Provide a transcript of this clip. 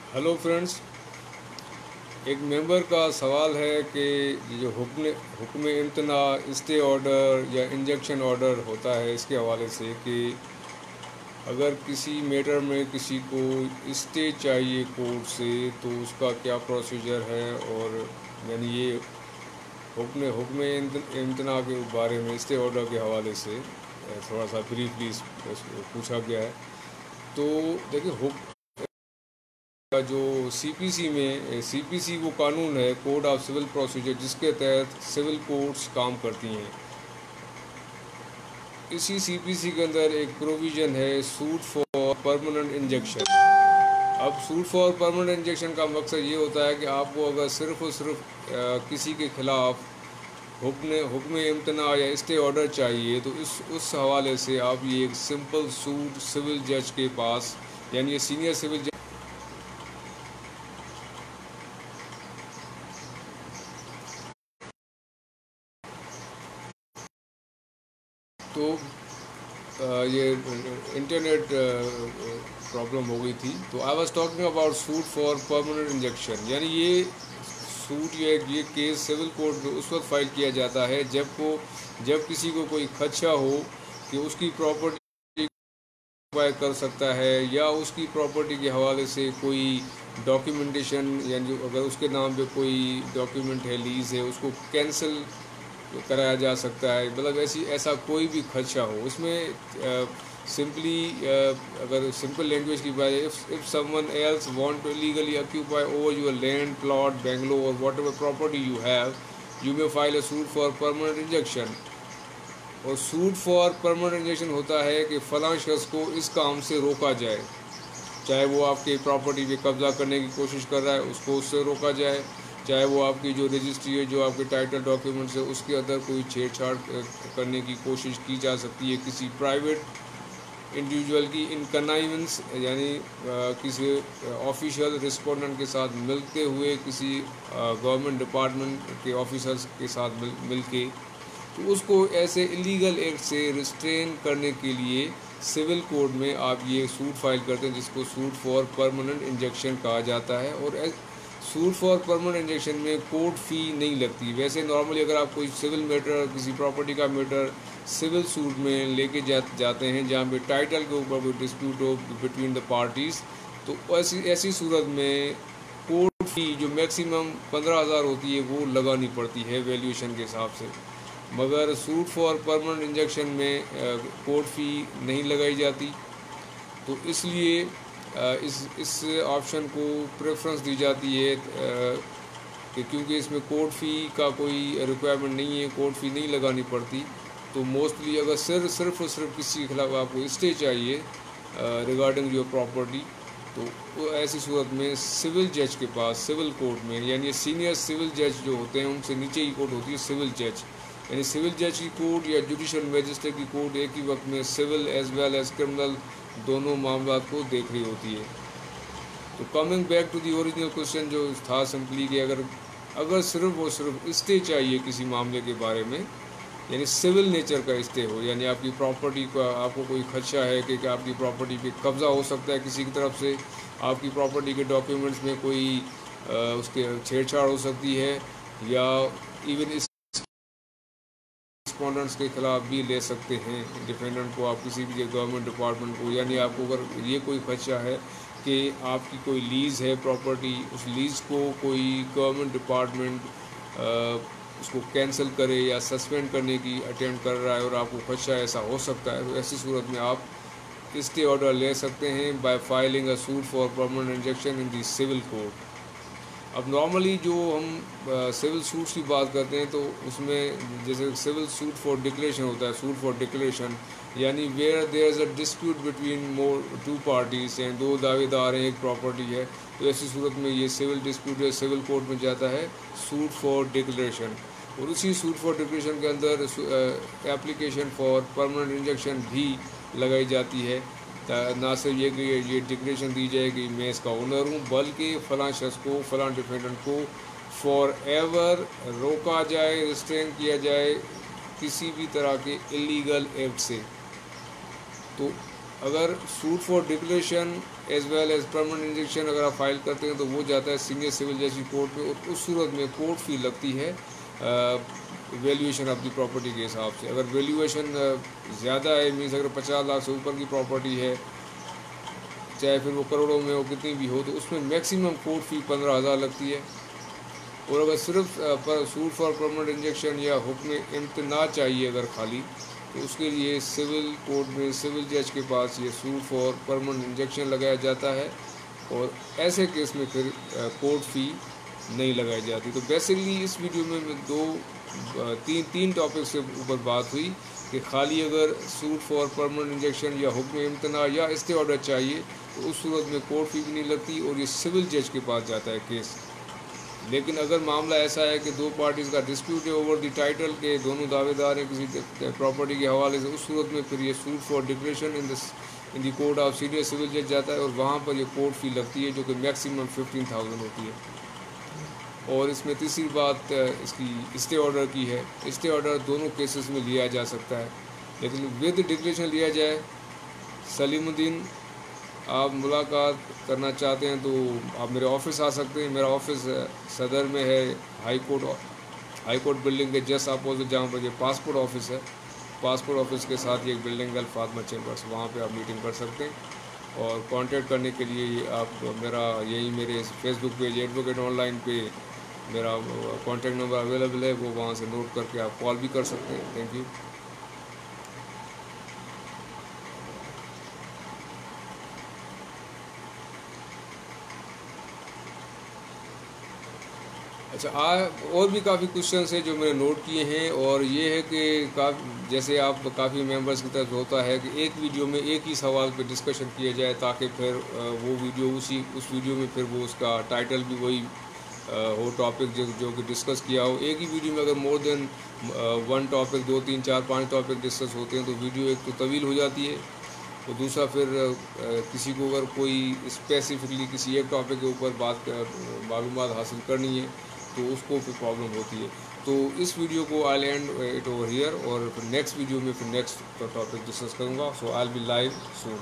Hello friends. एक member का सवाल है कि जो हुक्म इम्तना स्टे ऑर्डर या इंजेक्शन ऑर्डर होता है, इसके हवाले से कि अगर किसी मैटर में किसी को स्टे चाहिए कोर्ट से तो उसका क्या प्रोसीजर है। और यानी ये हुक्म इम्तना के बारे में स्टे ऑर्डर के हवाले से थोड़ा सा ब्रीफली पूछा गया है। तो देखिए, का जो सीपीसी वो कानून है, कोड ऑफ सिविल प्रोसीजर, जिसके तहत सिविल कोर्ट्स काम करती हैं। इसी सीपीसी के अंदर एक प्रोविज़न है सूट फॉर परमानेंट इंजेक्शन। अब सूट फॉर परमानेंट इंजेक्शन का मकसद ये होता है कि आपको अगर सिर्फ और सिर्फ किसी के खिलाफ हुक्म इम्तना या स्टे ऑर्डर चाहिए तो उस हवाले से आप ये एक सिंपल सूट सिविल जज के पास, यानी ये सीनियर सिविल जज, तो ये इंटरनेट प्रॉब्लम हो गई थी। तो I was talking about suit for permanent injection. यानी ये सूट ये केस सिविल कोर्ट में उस वक्त फाइल किया जाता है जब किसी को कोई खदशा हो कि उसकी प्रॉपर्टी एक्वायर कर सकता है, या उसकी प्रॉपर्टी के हवाले से कोई डॉक्यूमेंटेशन, यानी अगर उसके नाम पे कोई डॉक्यूमेंट है, लीज है, उसको कैंसिल कराया जा सकता है। मतलब ऐसा कोई भी खदशा हो उसमें सिंपली, अगर सिंपल लैंग्वेज की बात है, if someone else want to illegally occupy over your land, plot, bungalow और whatever property you have, you may file a suit for permanent injection. और सूट फॉर परमानेंट इंजेक्शन होता है कि फलां शख्स को इस काम से रोका जाए, चाहे वो आपकी प्रॉपर्टी पे कब्ज़ा करने की कोशिश कर रहा है उसको उससे रोका जाए, चाहे वो आपकी जो रजिस्ट्री है, जो आपके टाइटल डॉक्यूमेंट्स है, उसके अंदर कोई छेड़छाड़ करने की कोशिश की जा सकती है किसी प्राइवेट इंडिविजुअल की इन कनाइवेंस, यानी किसी ऑफिशियल रिस्पोंडेंट के साथ मिलते हुए, किसी गवर्नमेंट डिपार्टमेंट के ऑफिसर्स के साथ मिल के, तो उसको ऐसे इलीगल एक्ट से रिस्ट्रेन करने के लिए सिविल कोड में आप ये सूट फाइल करते हैं, जिसको सूट फॉर परमानेंट इंजेक्शन कहा जाता है। और सूट फॉर परमानेंट इंजेक्शन में कोर्ट फ़ी नहीं लगती। वैसे नॉर्मली अगर आप कोई सिविल मैटर, किसी प्रॉपर्टी का मैटर सिविल सूट में लेके जाते हैं जहाँ पे टाइटल के ऊपर कोई डिस्प्यूट हो बिटवीन द पार्टीज़, तो ऐसी सूरत में कोर्ट फ़ी जो मैक्सिमम 15,000 होती है वो लगानी पड़ती है वैल्यूएशन के हिसाब से। मगर सूट फॉर परमानेंट इंजेक्शन में कोर्ट फ़ी नहीं लगाई जाती। तो इसलिए इस ऑप्शन को प्रेफरेंस दी जाती है कि क्योंकि इसमें कोर्ट फ़ी का कोई रिक्वायरमेंट नहीं है, कोर्ट फ़ी नहीं लगानी पड़ती। तो मोस्टली अगर सिर्फ और सिर्फ किसी के खिलाफ आपको स्टे चाहिए रिगार्डिंग योर प्रॉपर्टी, तो ऐसी सूरत में सिविल जज के पास, सिविल कोर्ट में, यानी सीनियर सिविल जज जो होते हैं उनसे नीचे की कोर्ट होती है सिविल जज, यानी सिविल जज की कोर्ट या जुडिशल मैजिस्ट्रेट की कोर्ट एक ही वक्त में civil as well as criminal दोनों मामला को देख रही होती है। तो coming back to the original question जो था सिंपली कि अगर सिर्फ और सिर्फ स्टे चाहिए किसी मामले के बारे में, यानी सिविल नेचर का स्टे हो, यानी आपकी प्रॉपर्टी का आपको कोई खदशा है कि आपकी प्रॉपर्टी पे कब्ज़ा हो सकता है किसी की तरफ से, आपकी प्रॉपर्टी के डॉक्यूमेंट्स में कोई उसके छेड़छाड़ हो सकती है, या इवन रिस्पोंडेंट्स के खिलाफ भी ले सकते हैं डिफेंडेंट को, आप किसी भी गवर्नमेंट डिपार्टमेंट को। यानी आपको अगर ये कोई खदशा है कि आपकी कोई लीज़ है प्रॉपर्टी, उस लीज़ को कोई गवर्नमेंट डिपार्टमेंट उसको कैंसिल करे या सस्पेंड करने की अटेम्प्ट कर रहा है और आपको खदशा ऐसा हो सकता है, तो ऐसी सूरत में आप स्टे ऑर्डर ले सकते हैं by filing a suit for permanent injunction in the civil court. अब नॉर्मली जो हम सिविल सूट्स की बात करते हैं तो उसमें जैसे सिविल सूट फॉर डिक्लेरेशन होता है, सूट फॉर डिक्लेरेशन, यानी where there is a dispute between two parties, यानी दो दावेदार हैं, एक प्रॉपर्टी है, तो ऐसी सूरत में ये सिविल डिस्प्यूट है सिविल कोर्ट में जाता है सूट फॉर डिक्लेरेशन। और उसी सूट फॉर डिक्लेरेशन के अंदर एप्लीकेशन फॉर परमानेंट इंजेक्शन भी लगाई जाती है। ना सिर्फ ये कि ये डिक्लेरेशन दी जाए कि मैं इसका ओनर हूँ, बल्कि फ़लाँ शख्स को, फ़लाँ डिफेंडेंट को फॉर एवर रोका जाए, रिस्ट्रेन किया जाए किसी भी तरह के इलीगल एक्ट से। तो اگر suit for declaration as well as permanent injunction اگر آپ فائل کرتے ہیں تو وہ جاتا ہے سینئر سول جج کی کورٹ میں، اور اس صورت میں کورٹ فی لگتی ہے ویلیویشن آف دی پراپرٹی کے حساب سے. اگر ویلیویشن زیادہ ہے، مینس اگر 50 لاکھ سے اوپر کی پراپرٹی ہے، چاہے پھر وہ کروڑوں میں ہو کتنی بھی ہو، تو اس میں میکسیمم کورٹ فی 15,000 لگتی ہے. اور اگر صرف سوٹ فار پرماننٹ انجیکشن یا حکم امتناع چاہیے اگر خالی، تو اس کے لیے سول کورٹ میں سول جج کے پاس یہ سوٹ فار پرماننٹ انجیکشن لگایا جاتا ہے، اور ایسے کیس میں پھر کورٹ فی نہیں لگائی جاتی. تو بیسکلی اس ویڈیو میں تین ٹاپک سے اوپر بات ہوئی کہ خالی اگر سوٹ فار پرماننٹ انجیکشن یا حکم امتناع یا اسٹے آرڈر چاہیے تو اس صورت میں کورٹ فی بھی نہیں لگتی اور یہ سول جج کے پاس جاتا ہے کیس. لیکن اگر معاملہ ایسا ہے کہ دو پارٹیز کا ڈسپیوٹ ہے اوور دی ٹائٹل کے، دونوں دعوے دار ہیں کسی پراپرٹی کے حوالے سے، اس صورت میں پھر یہ suit for declaration in the court of senior civil جج جاتا ہے، اور وہاں پر یہ کورٹ فی لگتی ہے جو کہ میکسیمم 15,000 ہوتی ہے. اور اس میں تیسری بات اس کی اسٹے آرڈر کی ہے. اسٹے آرڈر دونوں کیسز میں لیا جا سکتا ہے، لیکن ود ڈکلیریشن لیا جائے. سلیم الدین، آپ ملاقات کرنا چاہتے ہیں تو آپ میرے آفس آ سکتے ہیں. میرا آفس صدر میں ہے، ہائی کورٹ بلڈنگ کے جسٹ اپوزٹ، جہاں پر یہ پاسپورٹ آفس ہے. پاسپورٹ آفس کے ساتھ یہ ایک بلڈنگ ہے الفاطمہ چیمبرس، وہاں پہ آپ میٹنگ کر سکتے ہیں. اور کانٹیکٹ کرنے کے لیے آپ میرے Facebook page advocate online پہ میرا کانٹیکٹ نمبر اویلیبل ہے، وہ وہاں سے نوٹ کر کے آپ کال بھی کر سکتے ہیں. Thank you. اچھا، اور بھی کافی کوشچنس ہیں جو میں نے نوٹ کیے ہیں، اور یہ ہے کہ جیسے آپ کافی ممبرس کی طرف ہوتا ہے کہ ایک ویڈیو میں ایک ہی سوال پہ ڈسکشن کیا جائے، تاکہ پھر وہ ویڈیو اس ویڈیو میں پھر وہ اس کا ٹائٹل بھی وہی ہو، ٹاپک جو کہ ڈسکس کیا ہو. ایک ہی ویڈیو میں اگر مور دین ون ٹاپک، 2 3 4 5 ٹاپک ڈسکس ہوتے ہیں تو ویڈیو ایک تو طویل ہو جاتی ہے، اور دوسرا پھر کسی کو اگر کوئی اسپیسیفکلی کسی ایک ٹاپک کے اوپر معلومات حاصل کرنی ہے تو اس کو پھر پرابلم ہوتی ہے. تو اس ویڈیو کو آئی اینڈ اٹ اوور ہیئر، اور پھر نیکسٹ ویڈیو میں پھر نیکسٹ ٹاپک ڈسکس کروں گا. سو آئی ول بی لائیو سون.